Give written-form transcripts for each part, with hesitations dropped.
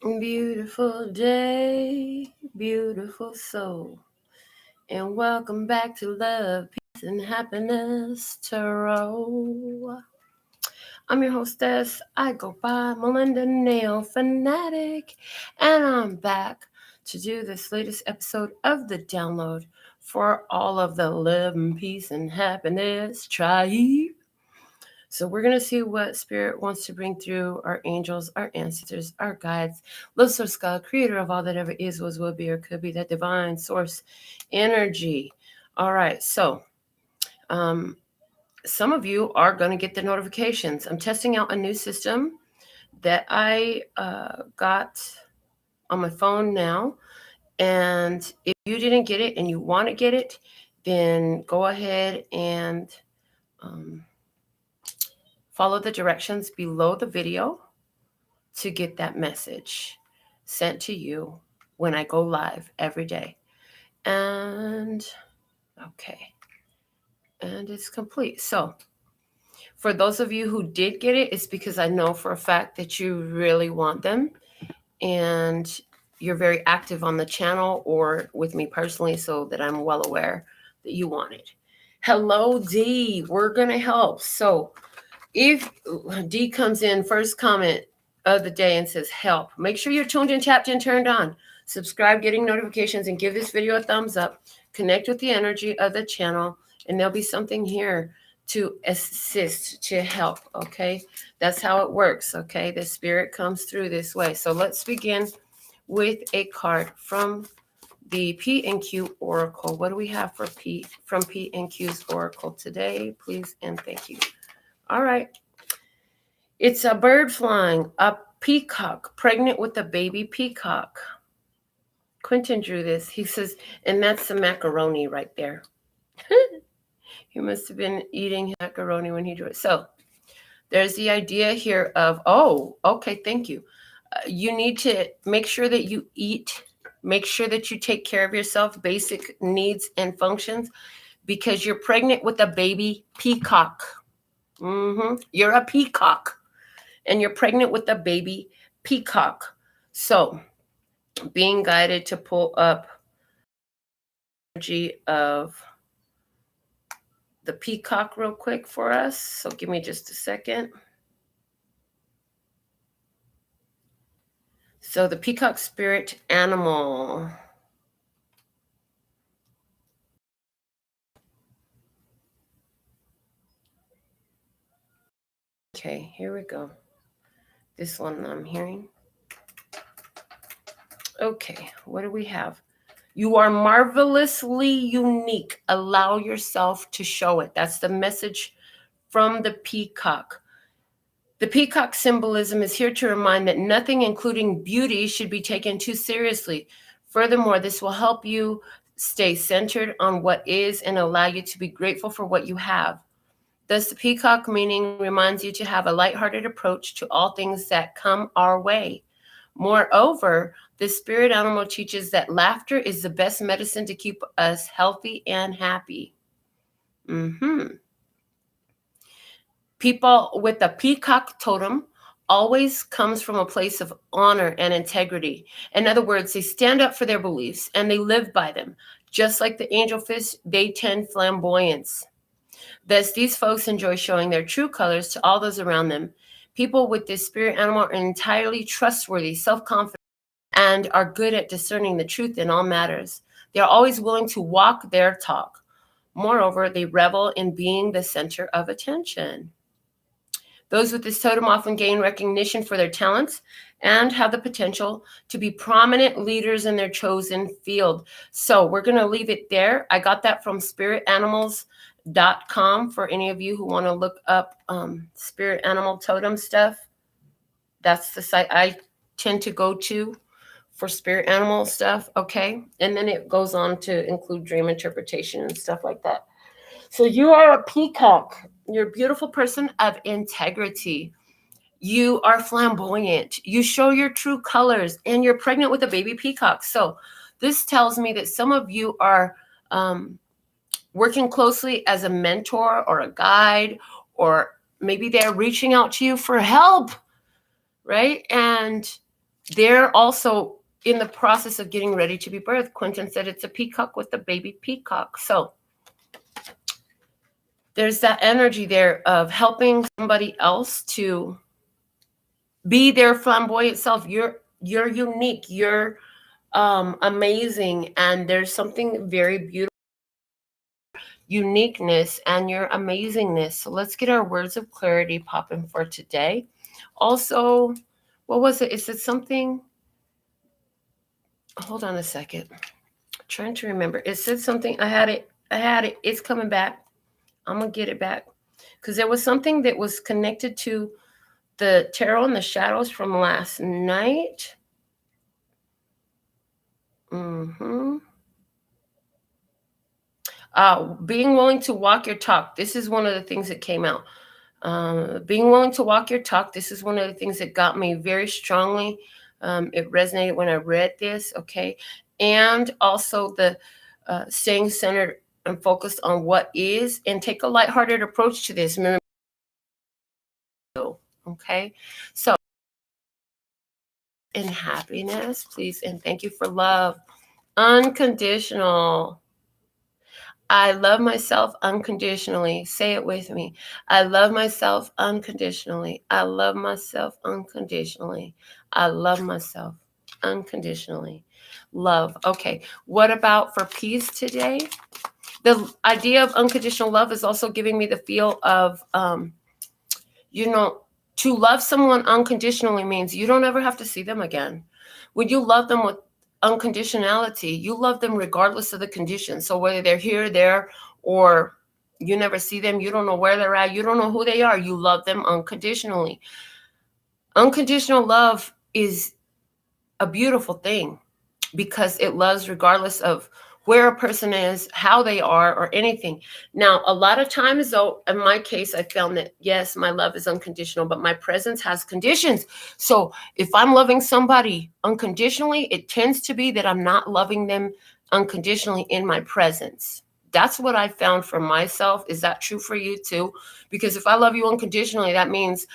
Beautiful day, beautiful soul, and welcome back to Love, Peace, and Happiness Tarot. I'm your hostess. I go by Melinda NailFanatic, and I'm back to do this latest episode of the download for all of the Love and Peace and Happiness tribe. So we're going to see what Spirit wants to bring through our angels, our ancestors, our guides, Love Source God, creator of all that ever is, was, will be, or could be, that divine source energy. All right. So some of you are going to get the notifications. I'm testing out a new system that I got on my phone now. And if you didn't get it and you want to get it, then go ahead and follow the directions below the video to get that message sent to you when I go live every day. And okay. And it's complete. So for those of you who did get it, it's because I know for a fact that you really want them and you're very active on the channel or with me personally, so that I'm well aware that you want it. Hello, D. We're going to help. So if D comes in, first comment of the day and says help, make sure you're tuned in, tapped in, turned on, subscribe, getting notifications, and give this video a thumbs up. Connect with the energy of the channel, and there'll be something here to assist, to help. Okay, that's how it works. Okay, the Spirit comes through this way. So let's begin with a card from the P and Q Oracle. What do we have for P from P and Q's Oracle today? Please and thank you. All right. It's a bird flying, a peacock, pregnant with a baby peacock. Quentin drew this. He says, and that's the macaroni right there. He must have been eating macaroni when he drew it. So there's the idea here of, oh, okay, thank you. You need to make sure that you eat, make sure that you take care of yourself, basic needs and functions, because you're pregnant with a baby peacock. You're a peacock, and you're pregnant with a baby peacock. So being guided to pull up energy of the peacock real quick for us. So give me just a second. So the peacock spirit animal. Okay, here we go. This one I'm hearing. Okay, what do we have? You are marvelously unique. Allow yourself to show it. That's the message from the peacock. The peacock symbolism is here to remind that nothing, including beauty, should be taken too seriously. Furthermore, this will help you stay centered on what is and allow you to be grateful for what you have. Thus, the peacock meaning reminds you to have a lighthearted approach to all things that come our way. Moreover, the spirit animal teaches that laughter is the best medicine to keep us healthy and happy. People with a peacock totem always comes from a place of honor and integrity. In other words, they stand up for their beliefs and they live by them. Just like the angelfish, they tend flamboyance. Thus, these folks enjoy showing their true colors to all those around them. People with this spirit animal are entirely trustworthy, self-confident, and are good at discerning the truth in all matters. They are always willing to walk their talk. Moreover, they revel in being the center of attention. Those with this totem often gain recognition for their talents and have the potential to be prominent leaders in their chosen field. So we're going to leave it there. I got that from spiritanimals.com for any of you who want to look up spirit animal totem stuff. That's the site I tend to go to for spirit animal stuff. Okay. And then it goes on to include dream interpretation and stuff like that. So you are a peacock. You're a beautiful person of integrity. You are flamboyant. You show your true colors, and you're pregnant with a baby peacock. So this tells me that some of you are working closely as a mentor or a guide, or maybe they're reaching out to you for help, right? And they're also in the process of getting ready to be birthed. Quentin said it's a peacock with a baby peacock. So there's that energy there of helping somebody else to be their flamboyant self. You're unique. You're amazing, and there's something very beautiful, uniqueness, and your amazingness. So let's get our words of clarity popping for today. Also, what was it? Is it something? Hold on a second. I'm trying to remember. It said something. I had it. It's coming back. I'm gonna get it back because there was something that was connected to the tarot and the shadows from last night. Being willing to walk your talk. This is one of the things that came out. Being willing to walk your talk. This is one of the things that got me very strongly. It resonated when I read this. Okay. And also the staying centered and focused on what is, and take a lighthearted approach to this. Okay. So, in happiness, please, and thank you for love. Unconditional. I love myself unconditionally. Say it with me. I love myself unconditionally. I love myself unconditionally. I love myself unconditionally. Love. Okay. What about for peace today? The idea of unconditional love is also giving me the feel of, to love someone unconditionally means you don't ever have to see them again. When you love them with unconditionality, you love them regardless of the conditions. So whether they're here, there, or you never see them, you don't know where they're at, you don't know who they are, you love them unconditionally. Unconditional love is a beautiful thing because it loves regardless of where a person is, how they are, or anything. Now, a lot of times, though, in my case, I found that, yes, my love is unconditional, but my presence has conditions. So if I'm loving somebody unconditionally, it tends to be that I'm not loving them unconditionally in my presence. That's what I found for myself. Is that true for you too? Because if I love you unconditionally, that means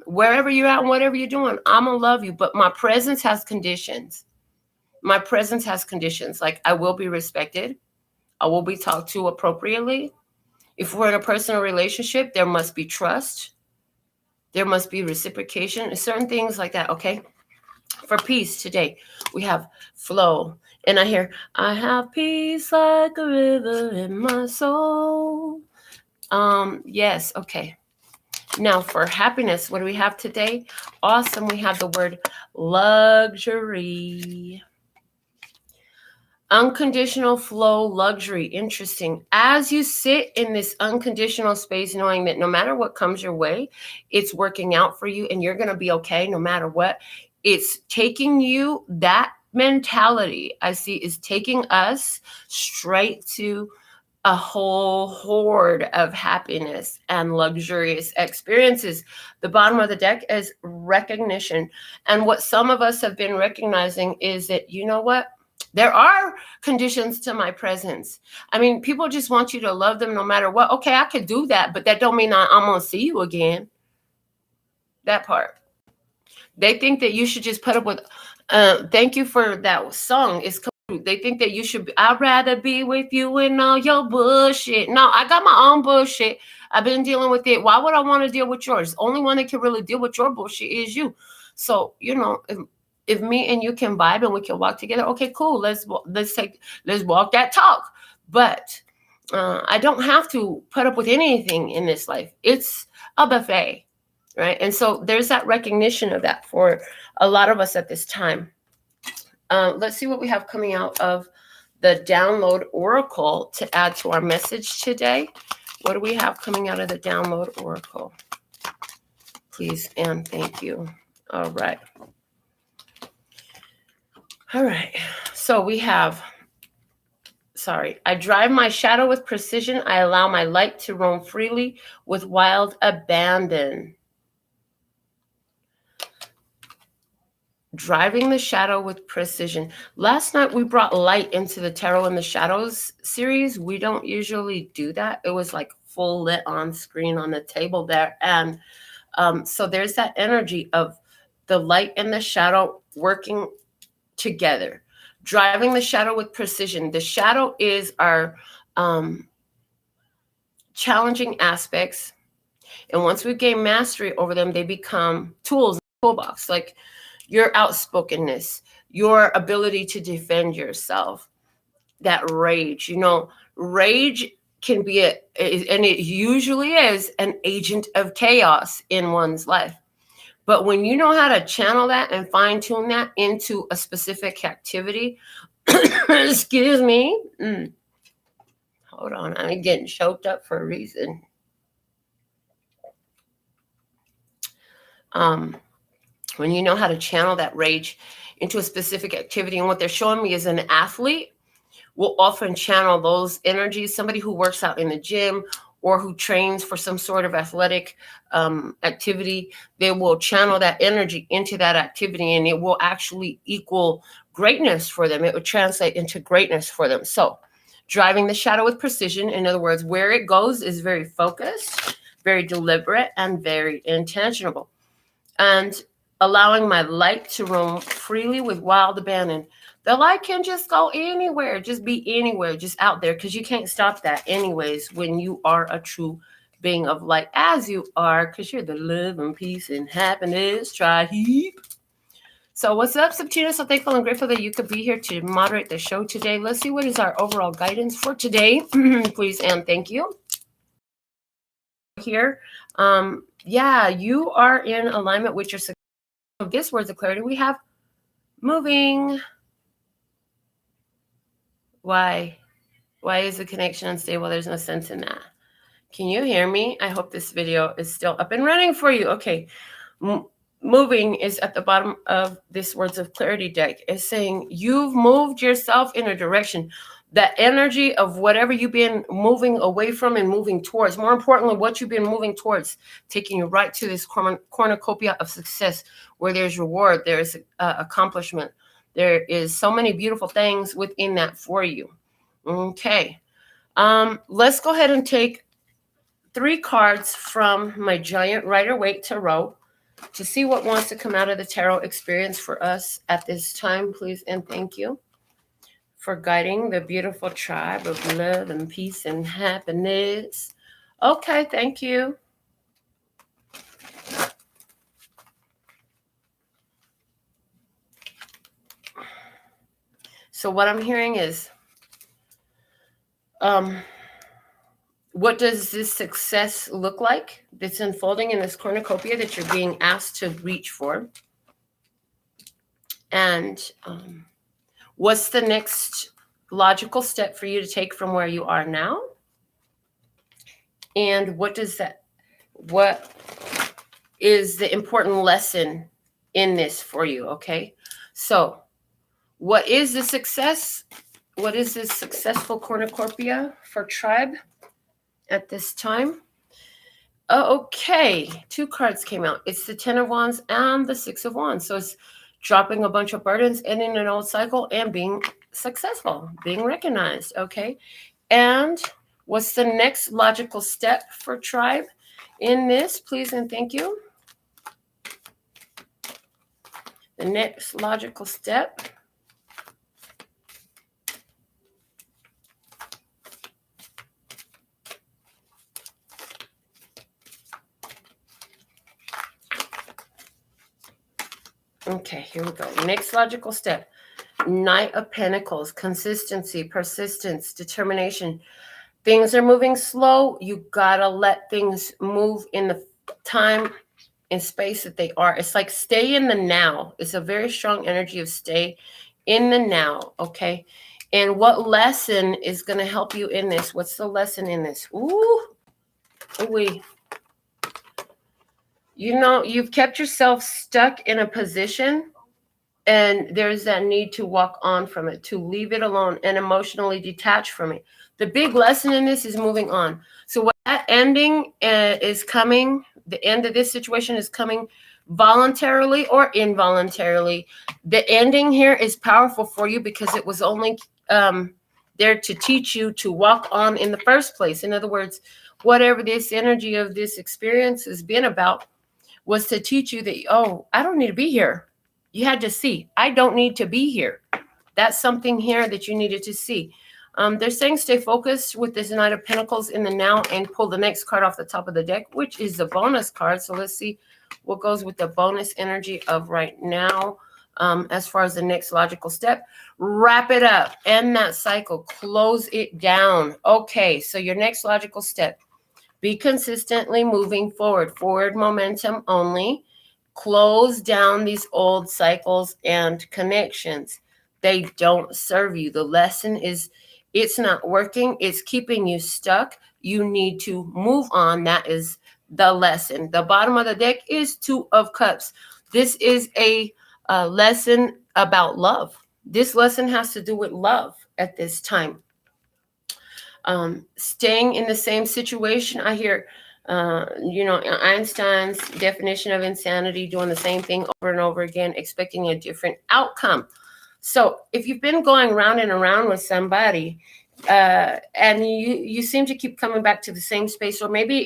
wherever you're at and whatever you're doing, I'm going to love you. But my presence has conditions. My presence has conditions, like I will be respected. I will be talked to appropriately. If we're in a personal relationship, there must be trust. There must be reciprocation, certain things like that, okay? For peace today, we have flow. And I hear, I have peace like a river in my soul. Yes, okay. Now for happiness, what do we have today? Awesome, we have the word luxury. Unconditional flow, luxury. Interesting. As you sit in this unconditional space, knowing that no matter what comes your way, it's working out for you and you're going to be okay no matter what. It's taking you, that mentality I see is taking us straight to a whole horde of happiness and luxurious experiences. The bottom of the deck is recognition. And what some of us have been recognizing is that, you know what? There are conditions to my presence. I mean, people just want you to love them no matter what. Okay, I could do that, but that don't mean I'm going to see you again. That part. They think that you should just put up with, thank you for that song. They think that you should I'd rather be with you and all your bullshit. No, I got my own bullshit. I've been dealing with it. Why would I want to deal with yours? The only one that can really deal with your bullshit is you. So, if me and you can vibe and we can walk together, okay, cool. Let's walk that talk. But I don't have to put up with anything in this life. It's a buffet, right? And so there's that recognition of that for a lot of us at this time. Let's see what we have coming out of the download oracle to add to our message today. What do we have coming out of the download oracle? Please and thank you. All right. So we have, I drive my shadow with precision. I allow my light to roam freely with wild abandon. Driving the shadow with precision. Last night we brought light into the Tarot and the Shadows series. We don't usually do that. It was like full lit on screen on the table there. And so there's that energy of the light and the shadow working together, driving the shadow with precision. The shadow is our challenging aspects. And once we gain mastery over them, they become tools in the toolbox, like your outspokenness, your ability to defend yourself, that rage. You know, rage can be and it usually is, an agent of chaos in one's life. But when you know how to channel that and fine tune that into a specific activity, excuse me, hold on, I'm getting choked up for a reason. When you know how to channel that rage into a specific activity, and what they're showing me is an athlete will often channel those energies. Somebody who works out in the gym or who trains for some sort of athletic activity, they will channel that energy into that activity, and it will actually equal greatness for them. It would translate into greatness for them. So driving the shadow with precision, in other words, where it goes is very focused, very deliberate, and very intentional. And allowing my light to roam freely with wild abandon. The light can just go anywhere, just be anywhere, just out there, because you can't stop that anyways when you are a true being of light, as you are, because you're the love and peace and happiness tribe. So what's up, Subtina? So thankful and grateful that you could be here to moderate the show today. Let's see what is our overall guidance for today. Please and thank you. Here, yeah, you are in alignment with your success. So this words of clarity we have moving. Why is the connection unstable? There's no sense in that. Can you hear me? I hope this video is still up and running for you. Okay. Moving is at the bottom of this words of clarity deck. It's saying you've moved yourself in a direction. That energy of whatever you've been moving away from and moving towards, more importantly, what you've been moving towards, taking you right to this cornucopia of success where there's reward, there's accomplishment. There is so many beautiful things within that for you. Okay. Let's go ahead and take 3 cards from my Giant Rider-Waite Tarot to see what wants to come out of the tarot experience for us at this time, please and thank you for guiding the beautiful tribe of love and peace and happiness. Okay, thank you. So what I'm hearing is, what does this success look like that's unfolding in this cornucopia that you're being asked to reach for? And what's the next logical step for you to take from where you are now? And what is the important lesson in this for you? Okay. So what is the success? What is this successful cornucopia for tribe at this time? Okay. 2 cards came out. It's the 10 of Wands and the 6 of Wands. So it's dropping a bunch of burdens, ending an old cycle, and being successful, being recognized. Okay. And what's the next logical step for tribe in this, please and thank you? The next logical step. Okay, here we go. Next logical step. Knight of Pentacles, consistency, persistence, determination. Things are moving slow. You gotta let things move in the time and space that they are. It's like stay in the now. It's a very strong energy of stay in the now, okay? And what lesson is going to help you in this? What's the lesson in this? You know, you've kept yourself stuck in a position, and there's that need to walk on from it, to leave it alone and emotionally detach from it. The big lesson in this is moving on. So what that ending is coming, the end of this situation is coming voluntarily or involuntarily. The ending here is powerful for you because it was only there to teach you to walk on in the first place. In other words, whatever this energy of this experience has been about was to teach you that, oh, I don't need to be here. You had to see, I don't need to be here. That's something here that you needed to see. They're saying stay focused with this Knight of Pentacles in the now and pull the next card off the top of the deck, which is the bonus card. So let's see what goes with the bonus energy of right now. As far as the next logical step, wrap it up, end that cycle, close it down. Okay, so your next logical step, be consistently moving forward momentum only. Close down these old cycles and connections. They don't serve you. The lesson is it's not working. It's keeping you stuck. You need to move on. That is the lesson. The bottom of the deck is Two of Cups. This is a lesson about love. This lesson has to do with love at this time. Staying in the same situation. I hear, Einstein's definition of insanity, doing the same thing over and over again, expecting a different outcome. So if you've been going round and around with somebody, and you seem to keep coming back to the same space, or maybe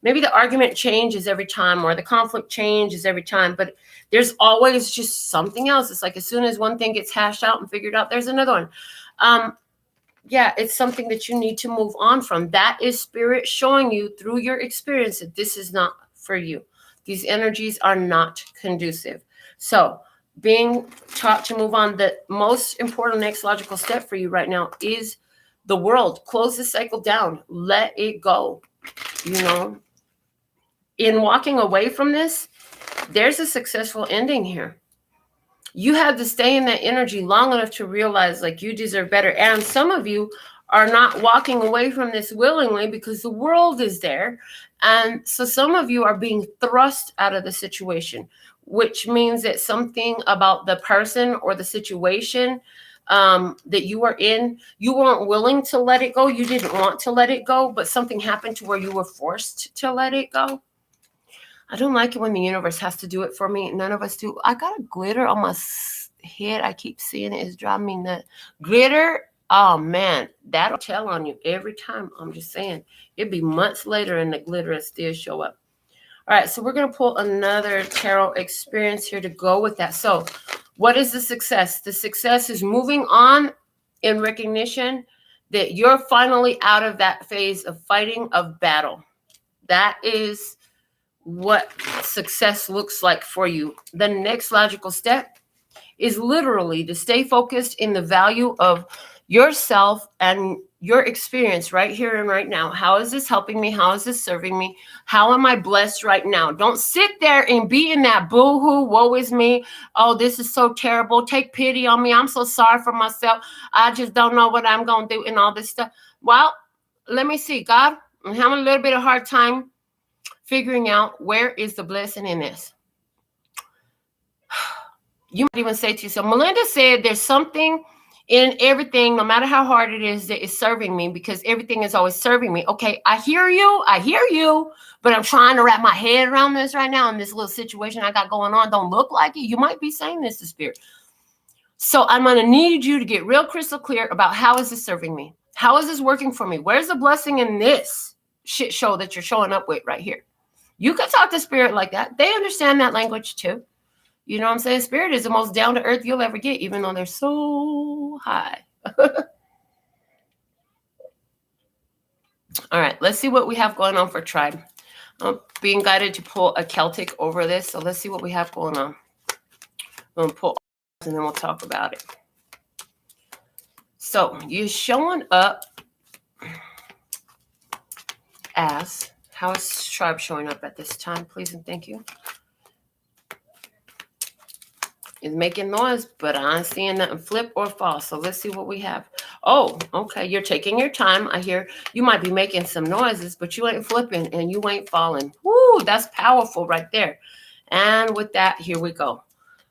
the argument changes every time, or the conflict changes every time, but there's always just something else. It's like as soon as one thing gets hashed out and figured out, there's another one. It's something that you need to move on from. That is spirit showing you through your experience that this is not for you. These energies are not conducive. So being taught to move on, the most important next logical step for you right now is the world. Close the cycle down. Let it go. In walking away from this, there's a successful ending here. You had to stay in that energy long enough to realize like you deserve better. And some of you are not walking away from this willingly because the world is there. And so some of you are being thrust out of the situation, which means that something about the person or the situation that you were in, you weren't willing to let it go. You didn't want to let it go, but something happened to where you were forced to let it go. I don't like it when the universe has to do it for me. None of us do. I got a glitter on my head. I keep seeing it. It's driving me nuts. Glitter, oh man, that'll tell on you every time. I'm just saying. It'd be months later and the glitter will still show up. All right, so we're going to pull another tarot experience here to go with that. So what is the success? The success is moving on in recognition that you're finally out of that phase of fighting, of battle. That is what success looks like for you. The next logical step is literally to stay focused in the value of yourself and your experience right here and right now. How is this helping me? How is this serving me? How am I blessed right now? Don't sit there and be in that boo-hoo, woe is me. Oh, this is so terrible. Take pity on me. I'm so sorry for myself. I just don't know what I'm going to do and all this stuff. Well, let me see. God, I'm having a little bit of hard time figuring out where is the blessing in this. You might even say to yourself, Melinda said there's something in everything, no matter how hard it is, that is serving me, because everything is always serving me. Okay, I hear you, but I'm trying to wrap my head around this right now, and this little situation I got going on don't look like it. You might be saying this to spirit. So I'm going to need you to get real crystal clear about how is this serving me? How is this working for me? Where's the blessing in this shit show that you're showing up with right here? You can talk to spirit like that. They understand that language too. You know what I'm saying? Spirit is the most down to earth you'll ever get, even though they're so high. All right, let's see what we have going on for tribe. I'm being guided to pull a Celtic over this, so let's see what we have going on. I'm going to pull and then we'll talk about it. So you're showing up as, how is tribe showing up at this time, please and thank you? It's making noise, but I ain't seeing nothing flip or fall. So let's see what we have. Oh, okay. You're taking your time. I hear you might be making some noises, but you ain't flipping and you ain't falling. Woo, that's powerful right there. And with that, here we go.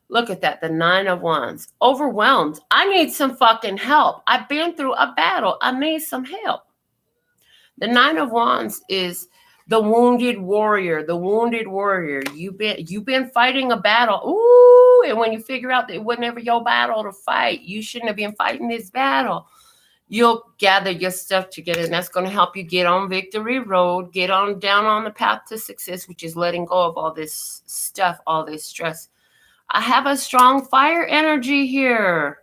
Look at that. The 9 of Wands. Overwhelmed. I need some fucking help. I've been through a battle. I need some help. The 9 of Wands is the wounded warrior, You've been fighting a battle. Ooh, and when you figure out that it was never your battle to fight, you shouldn't have been fighting this battle. You'll gather your stuff together, and that's going to help you get on victory road, get on down on the path to success, which is letting go of all this stuff, all this stress. I have a strong fire energy here.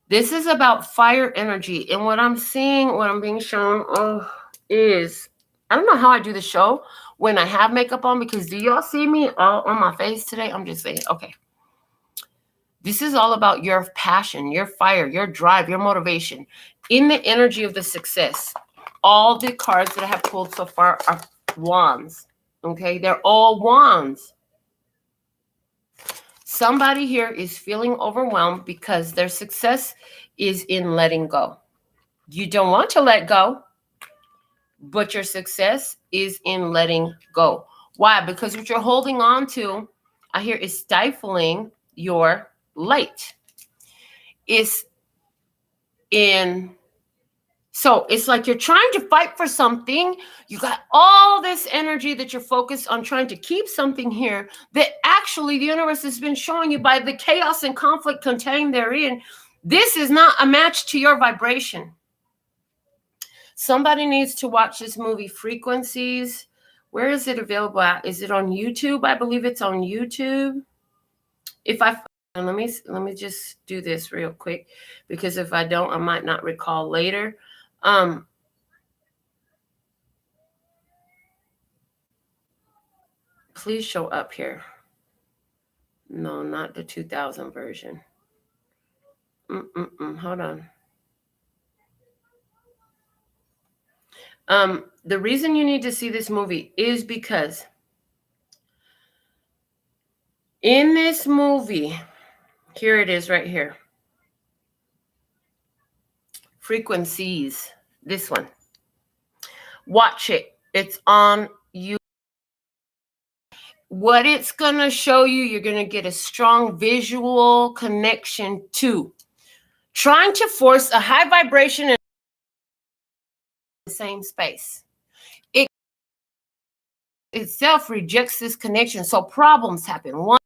This is about fire energy. And what I'm seeing, what I'm being shown is, I don't know how I do the show when I have makeup on, because do y'all see me all on my face today? I'm just saying, okay. This is all about your passion, your fire, your drive, your motivation. In the energy of the success, all the cards that I have pulled so far are wands. Okay, they're all wands. Somebody here is feeling overwhelmed because their success is in letting go. You don't want to let go, but your success is in letting go. Why? Because what you're holding on to, I hear, is stifling your light. So it's like you're trying to fight for something. You got all this energy that you're focused on trying to keep something here that actually the universe has been showing you by the chaos and conflict contained therein. This is not a match to your vibration. Somebody needs to watch this movie, Frequencies. Where is it available at? Is it on YouTube? I believe it's on YouTube. Let me just do this real quick, because if I don't, I might not recall later. Please show up here. No, not the 2000 version. Hold on. The reason you need to see this movie is because in this movie, here it is right here. Frequencies. This one. Watch it. It's on you. What it's going to show you, you're going to get a strong visual connection to. Trying to force a high vibration in the same space. It itself rejects this connection. So problems happen. One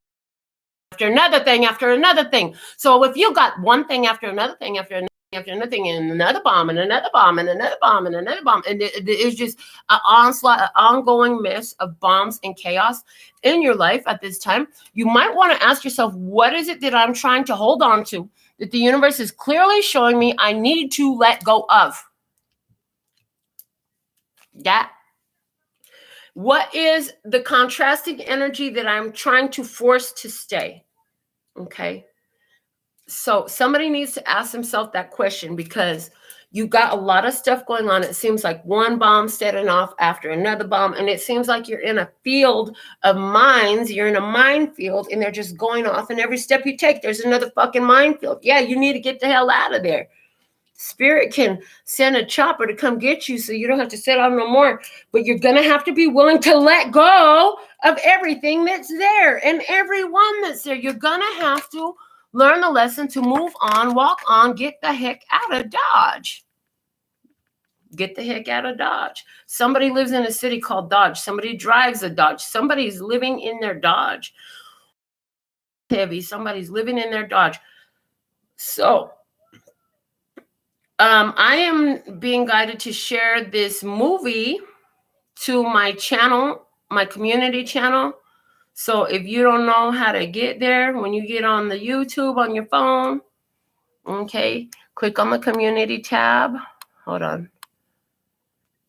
after another thing, after another thing. So if you got one thing after another thing, after another thing, and another bomb, and another bomb, and another bomb, and another bomb, and it's just an onslaught, an ongoing mess of bombs and chaos in your life at this time, you might want to ask yourself, what is it that I'm trying to hold on to that the universe is clearly showing me I need to let go of? That. What is the contrasting energy that I'm trying to force to stay? Okay. So somebody needs to ask themselves that question, because you got a lot of stuff going on. It seems like one bomb setting off after another bomb. And it seems like you're in a field of mines. You're in a minefield, and they're just going off. And every step you take, there's another fucking minefield. Yeah, you need to get the hell out of there. Spirit can send a chopper to come get you so you don't have to sit on no more. But you're going to have to be willing to let go of everything that's there and everyone that's there. You're going to have to learn the lesson to move on, walk on, get the heck out of Dodge. Get the heck out of Dodge. Somebody lives in a city called Dodge. Somebody drives a Dodge. Somebody's living in their Dodge. Heavy. Somebody's living in their Dodge. So I am being guided to share this movie to my channel, my community channel. So if you don't know how to get there, when you get on the YouTube on your phone, okay, click on the community tab. Hold on.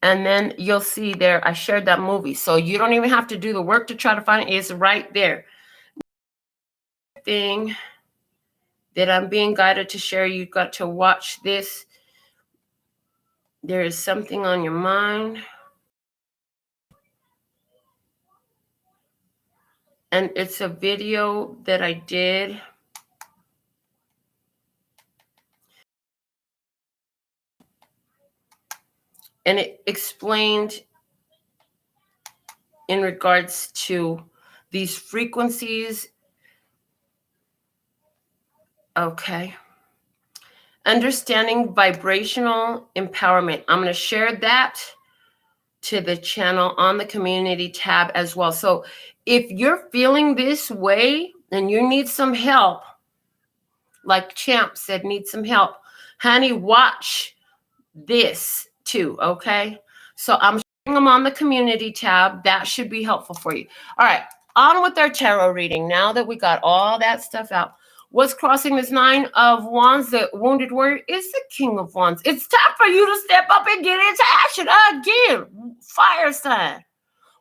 And then you'll see there, I shared that movie. So you don't even have to do the work to try to find it. It's right there. Thing that I'm being guided to share, you've got to watch this. There is something on your mind. And it's a video that I did. And it explained in regards to these frequencies. Okay. Understanding vibrational empowerment. I'm going to share that to the channel on the community tab as well. So if you're feeling this way and you need some help, like Champ said, need some help, honey, watch this too, okay? So I'm sharing them on the community tab. That should be helpful for you. All right. On with our tarot reading. Now that we got all that stuff out, what's crossing this 9 of Wands, the wounded warrior, is the King of Wands. It's time for you to step up and get into action again. Fire sign.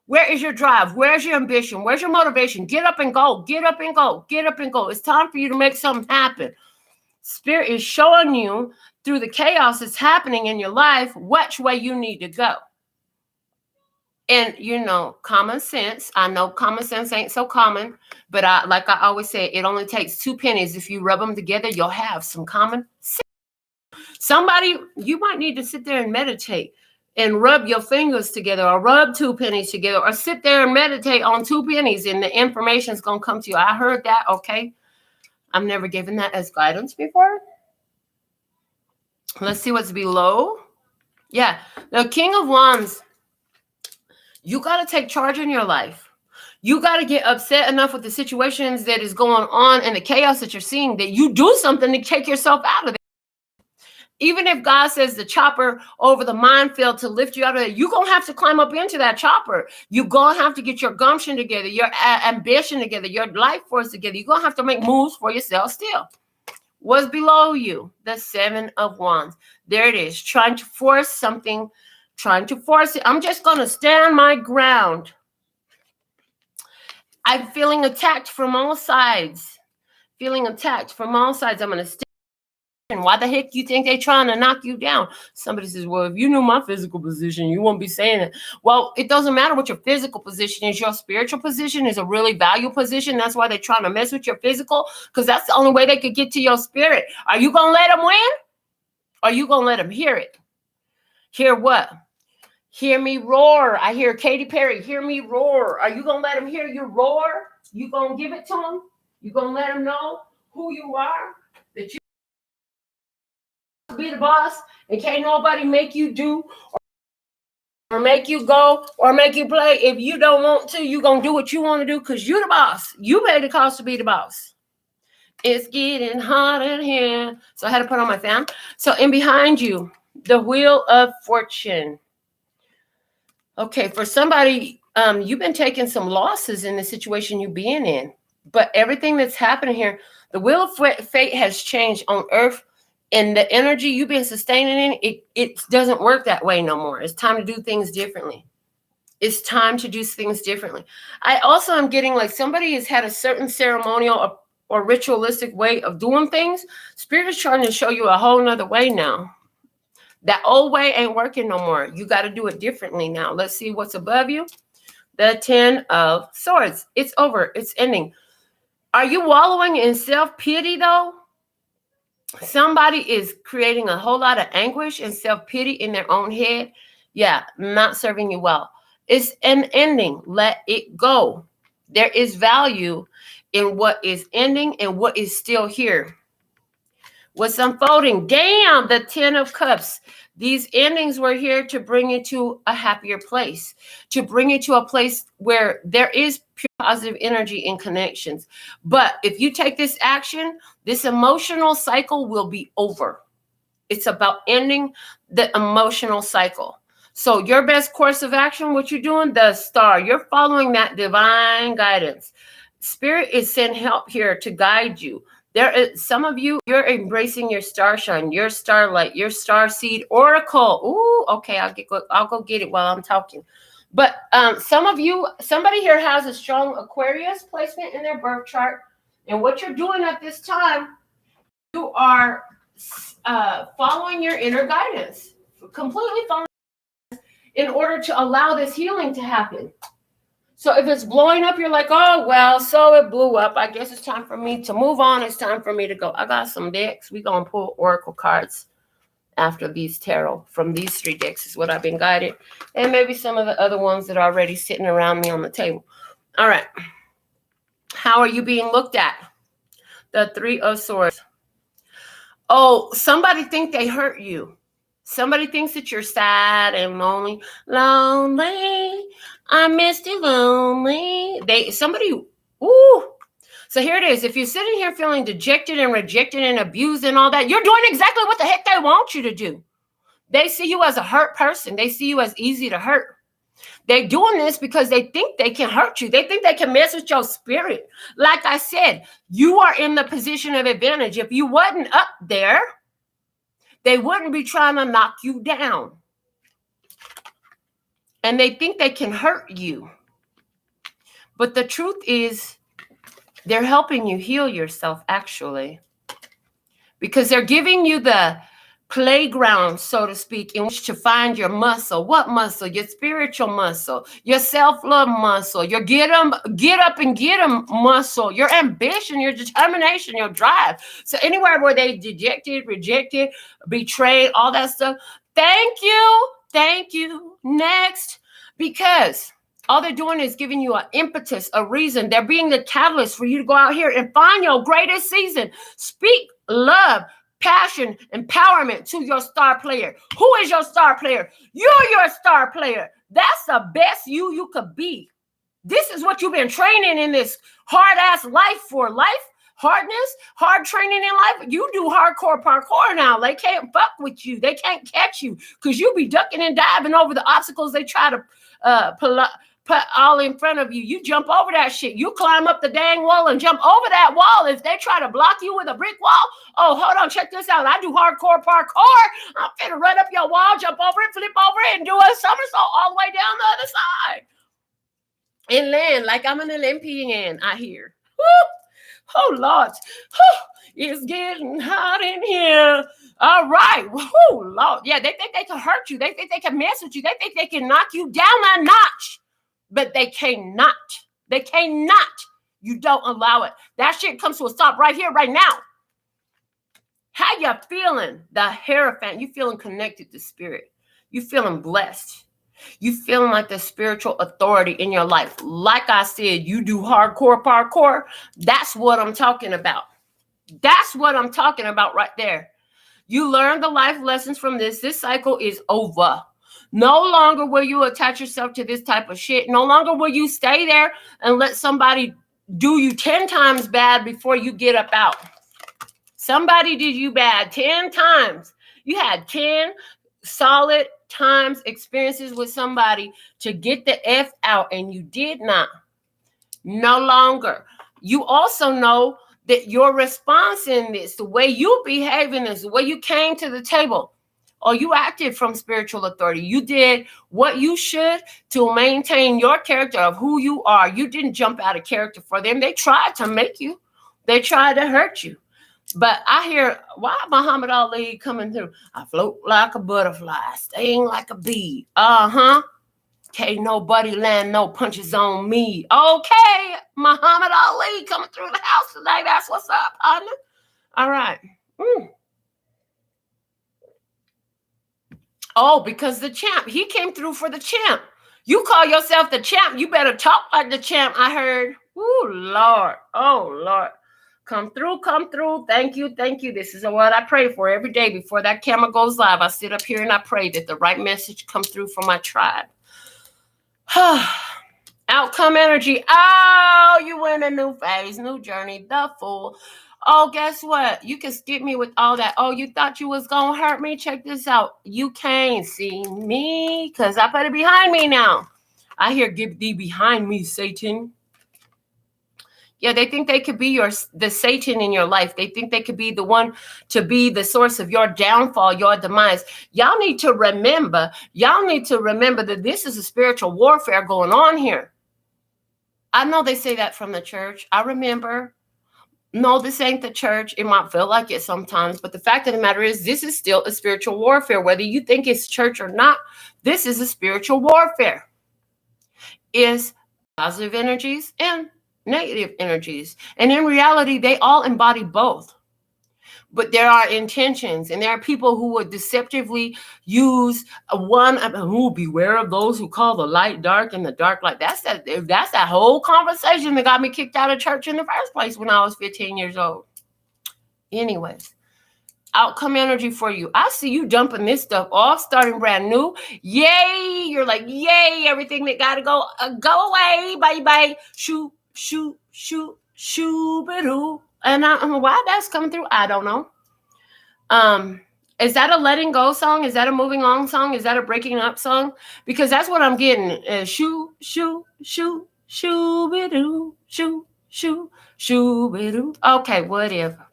Where is your drive? Where's your ambition? Where's your motivation? Get up and go. Get up and go. Get up and go. It's time for you to make something happen. Spirit is showing you through the chaos that's happening in your life which way you need to go. And, you know, common sense. I know common sense ain't so common, but like I always say, it only takes 2 pennies. If you rub them together, you'll have some common sense. Somebody, you might need to sit there and meditate and rub your fingers together, or rub 2 pennies together, or sit there and meditate on 2 pennies, and the information is going to come to you. I heard that. Okay. I've never given that as guidance before. Let's see what's below. Yeah. The King of Wands. You got to take charge in your life. You got to get upset enough with the situations that is going on and the chaos that you're seeing that you do something to take yourself out of it. Even if God says the chopper over the minefield to lift you out of it, you're going to have to climb up into that chopper. You're going to have to get your gumption together, your ambition together, your life force together. You're going to have to make moves for yourself still. What's below you? The 7 of Wands. There it is. Trying to force something. Trying to force it. I'm just going to stand my ground. I'm feeling attacked from all sides. Feeling attacked from all sides. I'm going to stand. And why the heck you think they're trying to knock you down? Somebody says, well, if you knew my physical position, you won't be saying it. Well, it doesn't matter what your physical position is. Your spiritual position is a really valuable position. That's why they're trying to mess with your physical, because that's the only way they could get to your spirit. Are you going to let them win? Or are you going to let them hear it? Hear what? Hear me roar. I hear Katy Perry. Hear me roar. Are you going to let them hear you roar? You going to give it to them? You going to let them know who you are? That you be the boss and can't nobody make you do or make you go or make you play. If you don't want to, you're going to do what you want to do because you're the boss. You pay the cost to be the boss. It's getting hot in here. So I had to put on my fan. So in behind you, the Wheel of Fortune. Okay, for somebody, you've been taking some losses in the situation you've been in. But everything that's happening here, the Wheel of Fate has changed on Earth. And the energy you've been sustaining in, it doesn't work that way no more. It's time to do things differently. It's time to do things differently. I also am getting like somebody has had a certain ceremonial or ritualistic way of doing things. Spirit is trying to show you a whole nother way now. That old way ain't working no more. You got to do it differently now. Let's see what's above you. The 10 of Swords. It's over. It's ending. Are you wallowing in self-pity though? Somebody is creating a whole lot of anguish and self-pity in their own head. Yeah, not serving you well. It's an ending. Let it go. There is value in what is ending and what is still here. What's unfolding? Damn, the 10 of Cups. These endings were here to bring you to a happier place, to bring you to a place where there is pure positive energy and connections. But if you take this action, this emotional cycle will be over. It's about ending the emotional cycle. So your best course of action, what you're doing, the Star, you're following that divine guidance. Spirit is sending help here to guide you. There is some of you, you're embracing your star shine, your starlight, your star seed oracle. Ooh, okay, I'll go get it while I'm talking. But some of you, somebody here has a strong Aquarius placement in their birth chart. And what you're doing at this time, you are following your inner guidance, completely following in order to allow this healing to happen. So if it's blowing up, you're like, oh, well, so it blew up. I guess it's time for me to move on. It's time for me to go. I got some decks. We're going to pull oracle cards after these tarot. From these 3 decks is what I've been guided. And maybe some of the other ones that are already sitting around me on the table. All right. How are you being looked at? The 3 of Swords. Oh, somebody think they hurt you. Somebody thinks that you're sad and lonely. Lonely. I missed you, lonely. Ooh. So here it is. If you're sitting here feeling dejected and rejected and abused and all that, you're doing exactly what the heck they want you to do. They see you as a hurt person. They see you as easy to hurt. They're doing this because they think they can hurt you. They think they can mess with your spirit. Like I said, you are in the position of advantage. If you wasn't up there, they wouldn't be trying to knock you down. And they think they can hurt you. But the truth is, they're helping you heal yourself, actually. Because they're giving you the playground, so to speak, in which to find your muscle. What muscle? Your spiritual muscle, your self-love muscle, your get up and get 'em muscle, your ambition, your determination, your drive. So anywhere where they dejected, rejected, betrayed, all that stuff, thank you, next. Because all they're doing is giving you an impetus, a reason. They're being the catalyst for you to go out here and find your greatest season. Speak love, passion, empowerment to your star player. Who is your star player? You're your star player. That's the best you could be. This is what you've been training in this hard-ass life for. Life, hardness, hard training in life. You do hardcore parkour now. They can't fuck with you. They can't catch you because you be ducking and diving over the obstacles they try to put all in front of you. You jump over that shit. You climb up the dang wall and jump over that wall. If they try to block you with a brick wall, oh, hold on, check this out. I do hardcore parkour. I'm finna run up your wall, jump over it, flip over it, and do a somersault all the way down the other side. And land like I'm an Olympian, I hear. Woo! Oh, Lord. It's getting hot in here. All right. Oh, Lord. Yeah, they think they can hurt you. They think they can mess with you. They think they can knock you down a notch. But they cannot. They cannot. You don't allow it. That shit comes to a stop right here, right now. How you feeling? The Hierophant. You feeling connected to spirit. You feeling blessed. You feeling like the spiritual authority in your life. Like I said, you do hardcore parkour. That's what I'm talking about. That's what I'm talking about right there. You learn the life lessons from this. This cycle is over. No longer will you attach yourself to this type of shit. No longer will you stay there and let somebody do you 10 times bad before you get up out. Somebody did you bad 10 times. You had 10 solid times experiences with somebody to get the F out, and you did not. No longer. You also know that your response in this, the way you behave in this, the way you came to the table, or you acted from spiritual authority. You did what you should to maintain your character of who you are. You didn't jump out of character for them. They tried to make you. They tried to hurt you. But I hear, why Muhammad Ali coming through? I float like a butterfly, sting like a bee. Can't nobody land no punches on me. Okay, Muhammad Ali coming through the house today. That's what's up, partner. All right. Oh, because the champ, he came through for the champ. You call yourself the champ, you better talk like the champ, I heard. Ooh, Lord. Oh, Lord. Come through, come through. Thank you, thank you. This is what I pray for every day before that camera goes live. I sit up here and I pray that the right message comes through for my tribe. Outcome energy. Oh, you in a new phase, new journey, the Fool. Oh, guess what? You can skip me with all that. Oh, you thought you was going to hurt me? Check this out. You can't see me because I put it behind me now. I hear, get thee behind me, Satan. Yeah, they think they could be the Satan in your life. They think they could be the one to be the source of your downfall, your demise. Y'all need to remember that this is a spiritual warfare going on here. I know they say that from the church. I remember. No, this ain't the church. It might feel like it sometimes, but the fact of the matter is this is still a spiritual warfare. Whether you think it's church or not, this is a spiritual warfare. It's positive energies and negative energies. And in reality, they all embody both. But there are intentions, and there are people who would deceptively use beware of those who call the light dark and the dark light. That's that whole conversation that got me kicked out of church in the first place when I was 15 years old. Anyways, outcome energy for you. I see you dumping this stuff off, starting brand new. Yay! You're like, yay! Everything that gotta go away. Bye bye. Shoot, shoot, shoot, shoot, ba-doo. And why that's coming through, I don't know. Is that a letting go song? Is that a moving on song? Is that a breaking up song? Because that's what I'm getting. Shoo, shoo, shoo, shoo-be-doo, shoo, shoo, shoo-be-doo. Okay, whatever.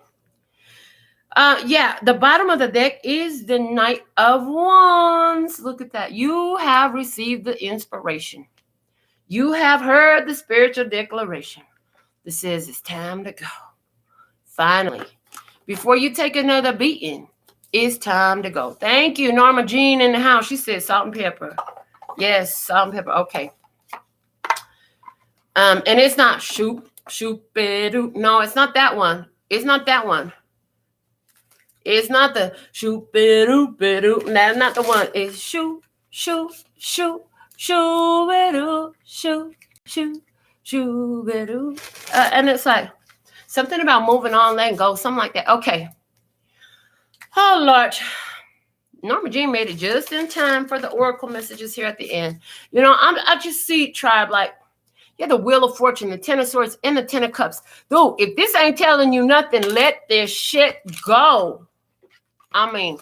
Yeah, the bottom of the deck is the Knight of Wands. Look at that. You have received the inspiration. You have heard the spiritual declaration. This says it's time to go. Finally, before you take another beating, it's time to go. Thank you, Norma Jean in the house. She said salt and pepper. Yes, salt and pepper. Okay. And it's not shoop, shoop-be-doo. No, it's not that one. It's not that one. It's not the shoop-be-doo-be-doo. That's not the one. It's shoo, shoo, shoo, shoo-be-doo, shoo, shoo, shoo-be-doo. And it's like something about moving on, letting go, something like that. Okay. Oh, Lord. Norma Jean made it just in time for the oracle messages here at the end. You know, I just see tribe like, yeah, the Wheel of Fortune, the Ten of Swords, and the Ten of Cups. Dude, if this ain't telling you nothing, let this shit go. I mean,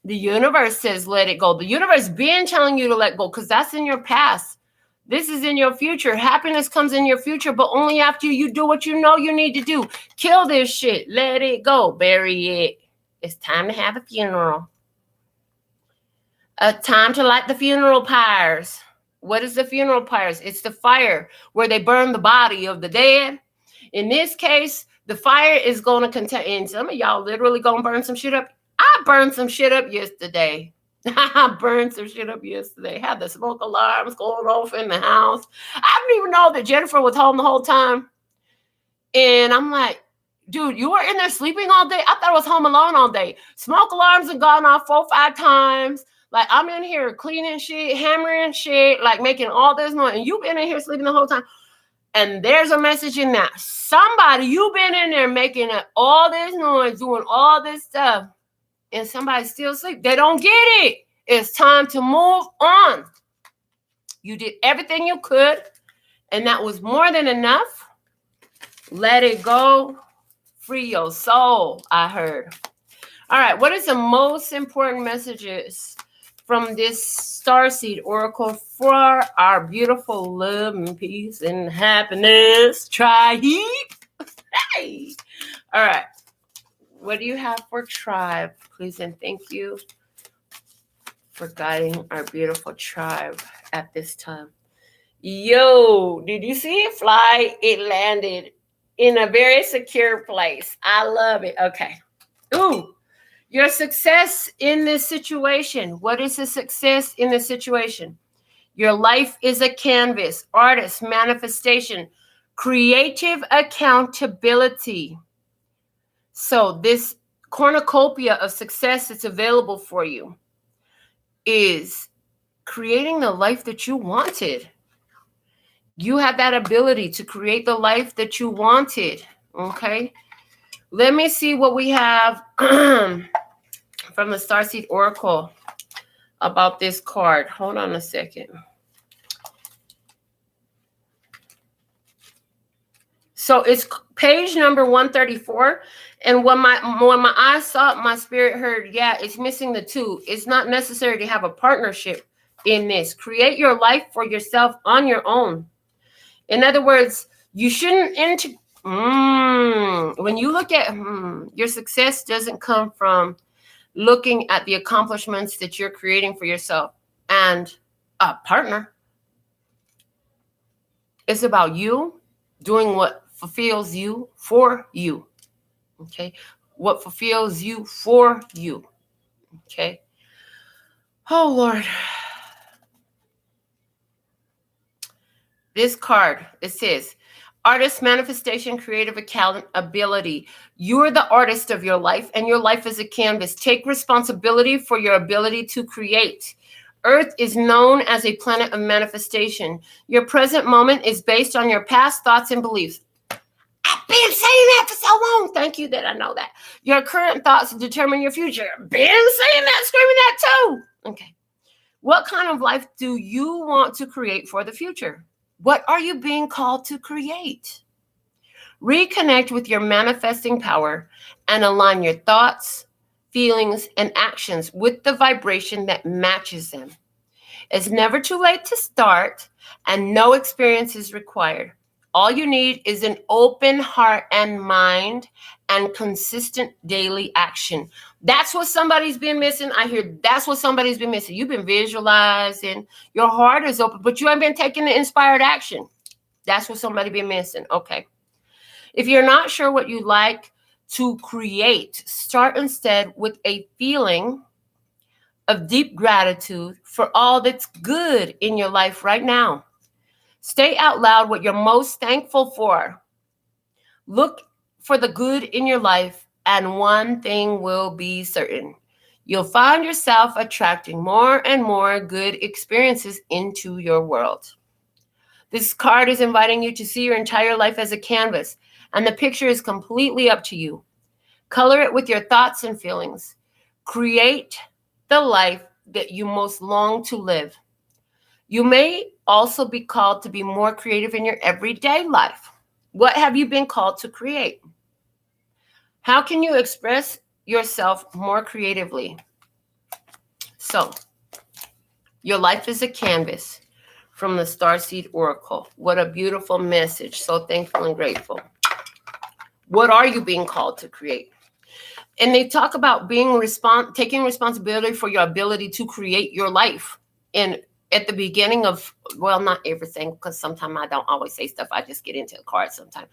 the universe says let it go. The universe been telling you to let go because that's in your past. This is in your future. Happiness comes in your future, but only after you do what you know you need to do. Kill this shit. Let it go. Bury it. It's time to have a funeral. A time to light the funeral pyres. What is the funeral pyres? It's the fire where they burn the body of the dead. In this case, the fire is going to contain, and some of y'all literally going to burn some shit up. I burned some shit up yesterday. I burned some shit up yesterday. Had the smoke alarms going off in the house. I didn't even know that Jennifer was home the whole time. And I'm like, dude, you were in there sleeping all day? I thought I was home alone all day. Smoke alarms have gone off 4 or 5 times. Like, I'm in here cleaning shit, hammering shit, like making all this noise. And you've been in here sleeping the whole time. And there's a message in that. Somebody, you've been in there making all this noise, doing all this stuff. And somebody's still asleep. They don't get it. It's time to move on. You did everything you could. And that was more than enough. Let it go. Free your soul, I heard. All right. What is the most important messages from this Starseed Oracle for our beautiful love and peace and happiness tribe? Hey. All right. What do you have for tribe? Please and thank you for guiding our beautiful tribe at this time. Yo, did you see it fly? It landed in a very secure place. I love it. Okay. Ooh. Your success in this situation. What is the success in this situation? Your life is a canvas, artist, manifestation, creative accountability. So this cornucopia of success that's available for you is creating the life that you wanted. You have that ability to create the life that you wanted. Okay. Let me see what we have from the Starseed Oracle about this card. Hold on a second. So it's page number 134. And when my eyes saw it, my spirit heard, yeah, it's missing the 2. It's not necessary to have a partnership in this. Create your life for yourself on your own. In other words, you shouldn't when you look at your success doesn't come from looking at the accomplishments that you're creating for yourself and a partner. It's about you doing what fulfills you for you. Okay. What fulfills you for you. Okay. Oh, Lord. This card, it says, artist, manifestation, creative accountability. You're the artist of your life, and your life is a canvas. Take responsibility for your ability to create. Earth is known as a planet of manifestation. Your present moment is based on your past thoughts and beliefs. I've been saying that for so long. Thank you that I know that. Your current thoughts determine your future. Been saying that, screaming that too. Okay. What kind of life do you want to create for the future? What are you being called to create? Reconnect with your manifesting power and align your thoughts, feelings, and actions with the vibration that matches them. It's never too late to start, and no experience is required. All you need is an open heart and mind and consistent daily action. That's what somebody's been missing. I hear that's what somebody's been missing. You've been visualizing. Your heart is open, but you haven't been taking the inspired action. That's what somebody been missing. Okay. If you're not sure what you like to create, start instead with a feeling of deep gratitude for all that's good in your life right now. Say out loud what you're most thankful for. Look for the good in your life, and one thing will be certain. You'll find yourself attracting more and more good experiences into your world. This card is inviting you to see your entire life as a canvas, and the picture is completely up to you. Color it with your thoughts and feelings. Create the life that you most long to live. You may also be called to be more creative in your everyday life. What have you been called to create? How can you express yourself more creatively? So, your life is a canvas from the Starseed Oracle. What a beautiful message. So thankful and grateful. What are you being called to create? And they talk about taking responsibility for your ability to create your life. And at the beginning of, well, not everything, because sometimes I don't always say stuff. I just get into a card sometimes.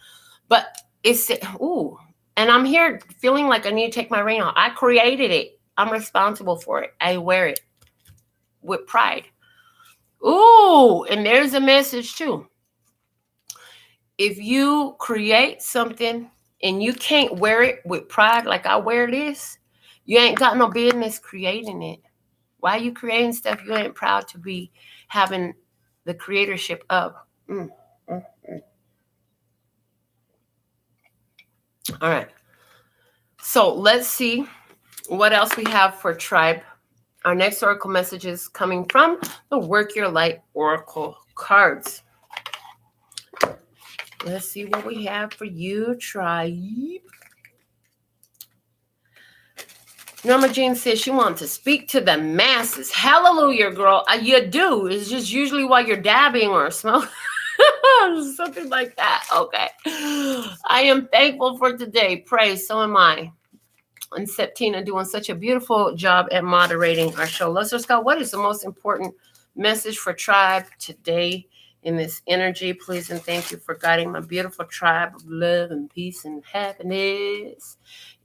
But it's, ooh, and I'm here feeling like I need to take my ring off. I created it. I'm responsible for it. I wear it with pride. Ooh, and there's a message too. If you create something and you can't wear it with pride like I wear this, you ain't got no business creating it. Why are you creating stuff you ain't proud to be having the creatorship of? All right. So let's see what else we have for tribe. Our next oracle message is coming from the Work Your Light Oracle cards. Let's see what we have for you, tribe. Norma Jean says she wants to speak to the masses. Hallelujah, girl. You do. It's just usually while you're dabbing or smoking. Something like that. Okay. I am thankful for today. Praise. So am I. And Septina doing such a beautiful job at moderating our show. Lester Scott, what is the most important message for tribe today in this energy? Please and thank you for guiding my beautiful tribe of love and peace and happiness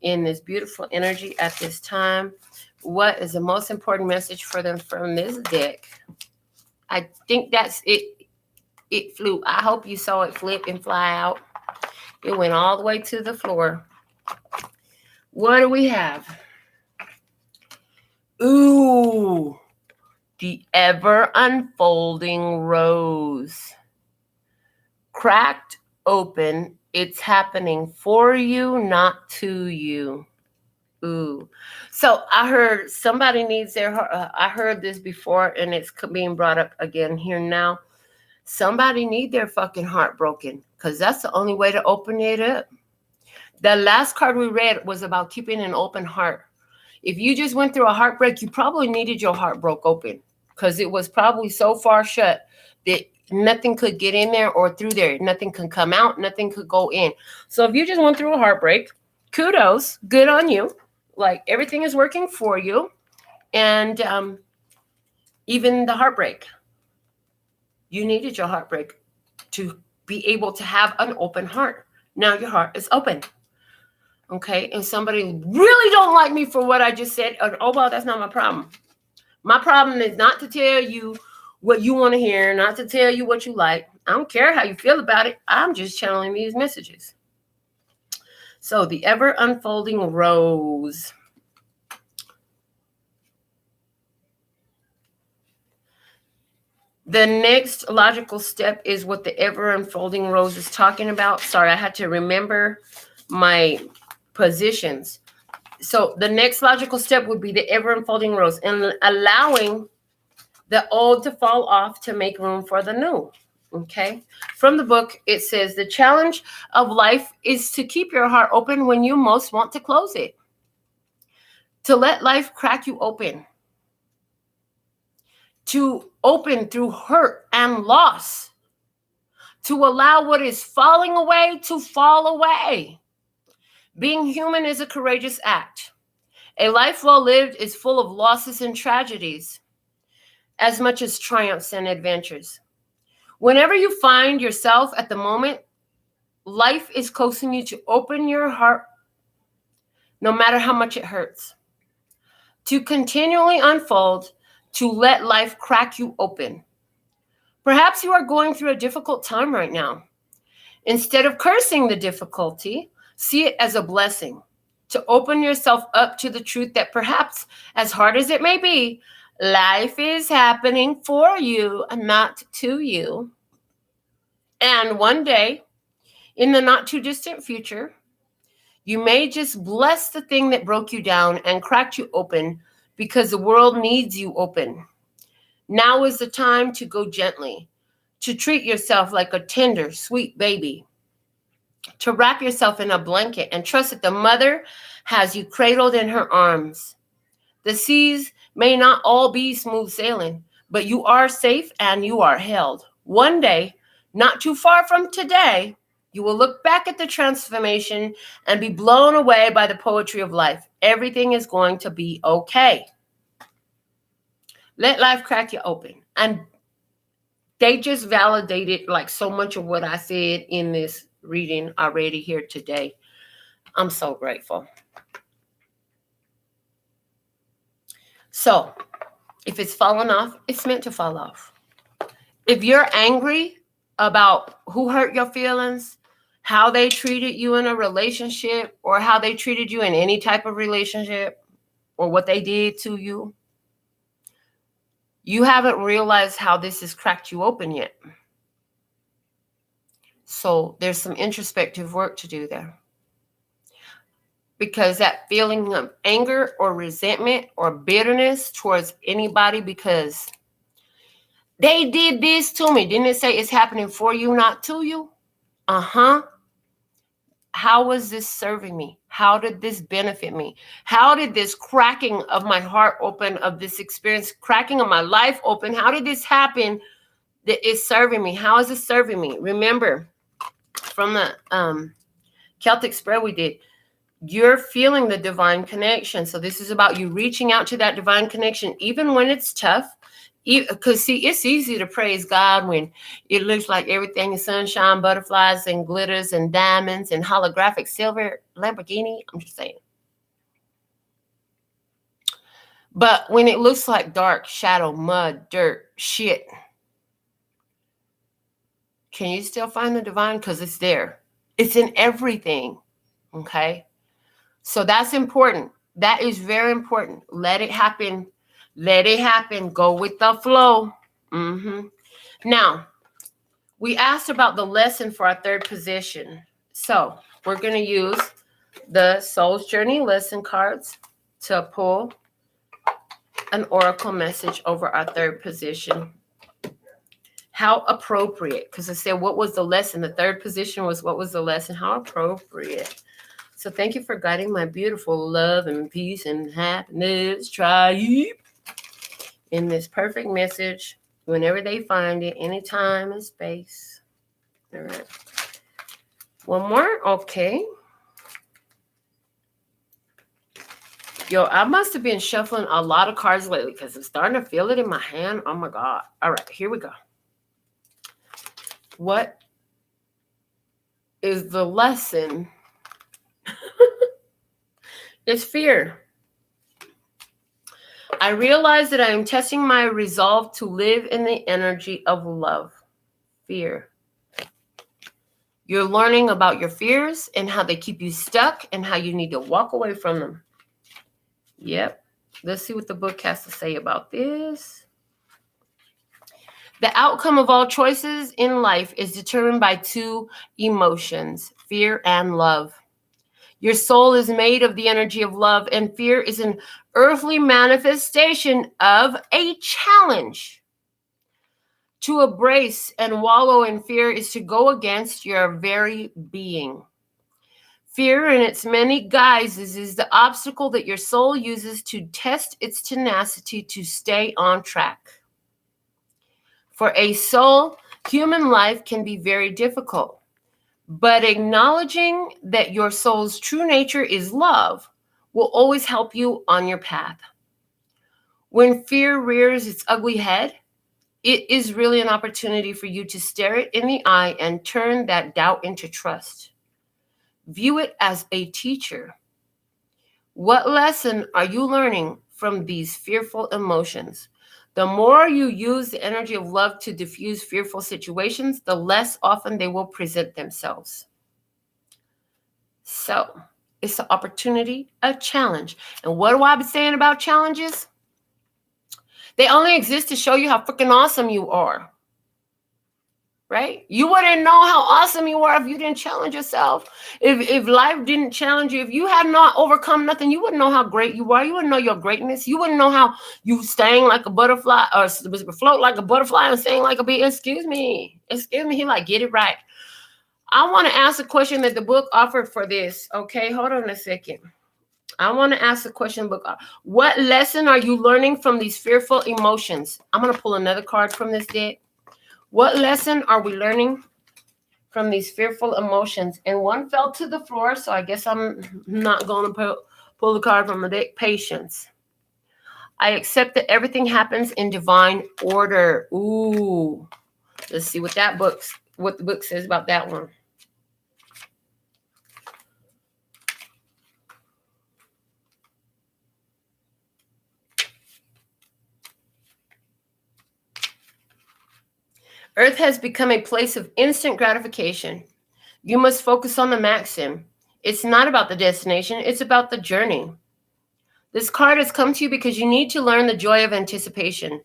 in this beautiful energy at this time. What is the most important message for them from this deck? I think that's it. It flew. I hope you saw it flip and fly out. It went all the way to the floor. What do we have? Ooh, the ever unfolding rose. Cracked open. It's happening for you, not to you. Ooh. So I heard somebody needs their heart. I heard this before and it's being brought up again here now. Somebody need their fucking heart broken because that's the only way to open it up. The last card we read was about keeping an open heart. If you just went through a heartbreak, you probably needed your heart broke open because it was probably so far shut that nothing could get in there or through there. Nothing could come out. Nothing could go in. So if you just went through a heartbreak, kudos. Good on you. Like everything is working for you. And even the heartbreak. You needed your heartbreak to be able to have an open heart. Now your heart is open. Okay, and somebody really don't like me for what I just said. Oh, well, that's not my problem. My problem is not to tell you what you want to hear, not to tell you what you like. I don't care how you feel about it. I'm just channeling these messages. So the ever unfolding rose. The next logical step is what the ever unfolding rose is talking about. Sorry, I had to remember my positions. So the next logical step would be the ever unfolding rose and allowing the old to fall off to make room for the new. Okay. From the book, it says the challenge of life is to keep your heart open when you most want to close it. to let life crack you open, to open through hurt and loss, to allow what is falling away to fall away. Being human is a courageous act. A life well lived is full of losses and tragedies, as much as triumphs and adventures. Whenever you find yourself at the moment, life is coaxing you to open your heart, no matter how much it hurts, to continually unfold, to let life crack you open. Perhaps you are going through a difficult time right now. Instead of cursing the difficulty, see it as a blessing, to open yourself up to the truth that perhaps, as hard as it may be, life is happening for you and not to you. And one day, in the not too distant future, you may just bless the thing that broke you down and cracked you open, because the world needs you open. Now is the time to go gently, to treat yourself like a tender, sweet baby, to wrap yourself in a blanket and trust that the mother has you cradled in her arms. The seas may not all be smooth sailing, but you are safe and you are held. One day, not too far from today, you will look back at the transformation and be blown away by the poetry of life. Everything is going to be okay. Let life crack you open. And they just validated like so much of what I said in this reading already here today. I'm so grateful. So, if it's fallen off, it's meant to fall off. If you're angry about who hurt your feelings, how they treated you in a relationship, or how they treated you in any type of relationship, or what they did to you, you haven't realized how this has cracked you open yet. So there's some introspective work to do there. Because that feeling of anger or resentment or bitterness towards anybody because they did this to me. Didn't it say it's happening for you, not to you? How was this serving me? How did this benefit me? How did this cracking of my heart open, of this experience, cracking of my life open, how did this happen that is serving me? How is it serving me? Remember, from the Celtic spread we did, you're feeling the divine connection. So this is about you reaching out to that divine connection, even when it's tough. Because, see, it's easy to praise God when it looks like everything is sunshine, butterflies, and glitters, and diamonds, and holographic silver Lamborghini. I'm just saying. But when it looks like dark, shadow, mud, dirt, shit, can you still find the divine? Because it's there. It's in everything. Okay? So that's important. That is very important. Let it happen. Let it happen. Go with the flow. Now, we asked about the lesson for our third position. So we're going to use the Soul's Journey lesson cards to pull an oracle message over our third position. How appropriate. Because I said, what was the lesson? The third position was, what was the lesson? How appropriate. So thank you for guiding my beautiful love and peace and happiness tribe in this perfect message, whenever they find it, any time and space. All right. One more. Okay. Yo, I must have been shuffling a lot of cards lately because I'm starting to feel it in my hand. Oh, my God. All right. Here we go. What is the lesson? It's fear. I realize that I am testing my resolve to live in the energy of love. Fear. You're learning about your fears and how they keep you stuck and how you need to walk away from them. Yep. Let's see what the book has to say about this. The outcome of all choices in life is determined by two emotions, fear and love. Your soul is made of the energy of love, and fear is an earthly manifestation of a challenge. To embrace and wallow in fear is to go against your very being. Fear in its many guises is the obstacle that your soul uses to test its tenacity to stay on track. For a soul, human life can be very difficult, but acknowledging that your soul's true nature is love will always help you on your path. When fear rears its ugly head, it is really an opportunity for you to stare it in the eye and turn that doubt into trust. View it as a teacher. What lesson are you learning from these fearful emotions? The more you use the energy of love to diffuse fearful situations, the less often they will present themselves. So, it's an opportunity, a challenge. And what do I be saying about challenges? They only exist to show you how freaking awesome you are. Right? You wouldn't know how awesome you are if you didn't challenge yourself. If life didn't challenge you, if you had not overcome nothing, you wouldn't know how great you are. You wouldn't know your greatness. You wouldn't know how you sang like a butterfly or float like a butterfly and sing like a bee. Excuse me. He like, get it right. I want to ask a question that the book offered for this. Okay, hold on a second. I want to ask a question book. What lesson are you learning from these fearful emotions? I'm going to pull another card from this deck. What lesson are we learning from these fearful emotions? And one fell to the floor, so I guess I'm not going to pull the card from the deck. Patience. I accept that everything happens in divine order. Ooh. Let's see what the book says about that one. Earth has become a place of instant gratification. You must focus on the maxim. It's not about the destination, it's about the journey. This card has come to you because you need to learn the joy of anticipation.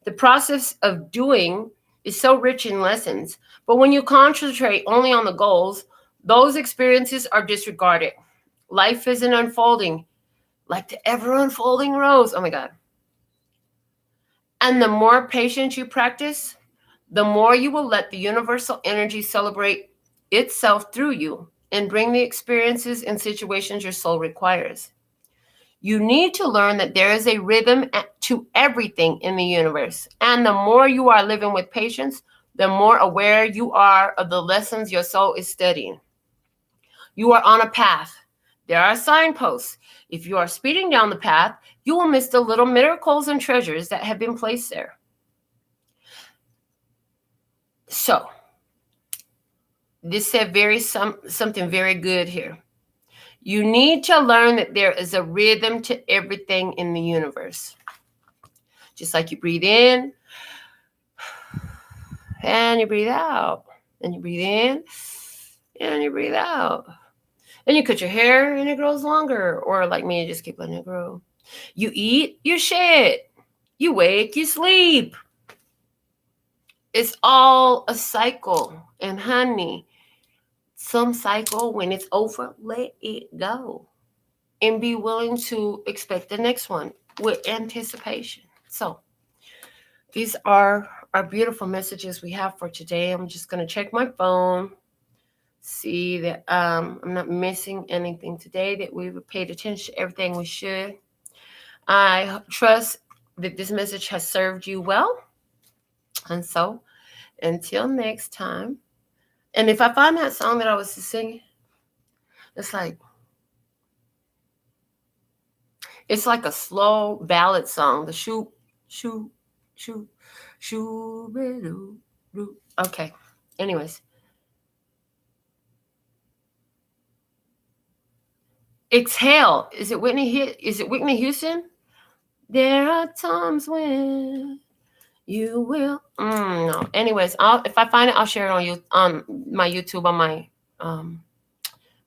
The process of doing is so rich in lessons, but when you concentrate only on the goals, those experiences are disregarded. Life is an unfolding, like the ever unfolding rose. Oh my God. And the more patience you practice, the more you will let the universal energy celebrate itself through you and bring the experiences and situations your soul requires. You need to learn that there is a rhythm to everything in the universe. And the more you are living with patience, the more aware you are of the lessons your soul is studying. You are on a path. There are signposts. If you are speeding down the path, you will miss the little miracles and treasures that have been placed there. So, this said something very good here. You need to learn that there is a rhythm to everything in the universe. Just like you breathe in and you breathe out, and you breathe in and you breathe out. And you cut your hair and it grows longer, or like me, you just keep letting it grow. You eat, you shed. You wake, you sleep. It's all a cycle. And honey, some cycle, when it's over, let it go. And be willing to expect the next one with anticipation. So these are our beautiful messages we have for today. I'm just going to check my phone, see that I'm not missing anything today, that we've paid attention to everything we should. I trust that this message has served you well. And so until next time. And if I find that song that I was singing, it's like a slow ballad song. The shoot. Okay. Anyways. Exhale. Is it Whitney Houston? There are times when you will. No. Anyways, if I find it, I'll share it on my YouTube, on my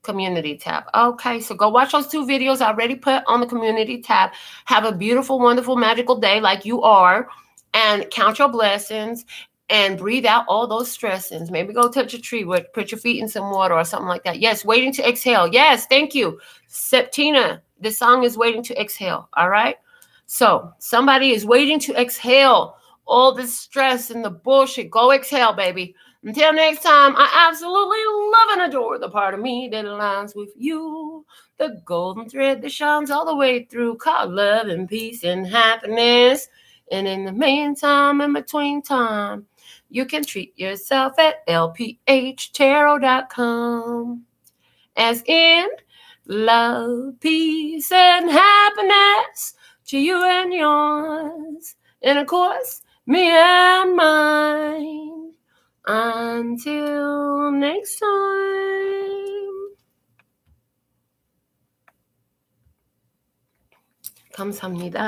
community tab. Okay, so go watch those 2 videos I already put on the community tab. Have a beautiful, wonderful, magical day like you are, and count your blessings and breathe out all those stressings. Maybe go touch a tree, put your feet in some water or something like that. Yes, waiting to exhale. Yes, thank you. Septina, the song is waiting to exhale. All right. So somebody is waiting to exhale all this stress and the bullshit. Go exhale, baby. Until next time, I absolutely love and adore the part of me that aligns with you. The golden thread that shines all the way through, called love and peace and happiness. And in the meantime, in between time, you can treat yourself at LPHtarot.com. As in love, peace, and happiness to you and yours. And of course, me and mine. Until next time. 감사합니다.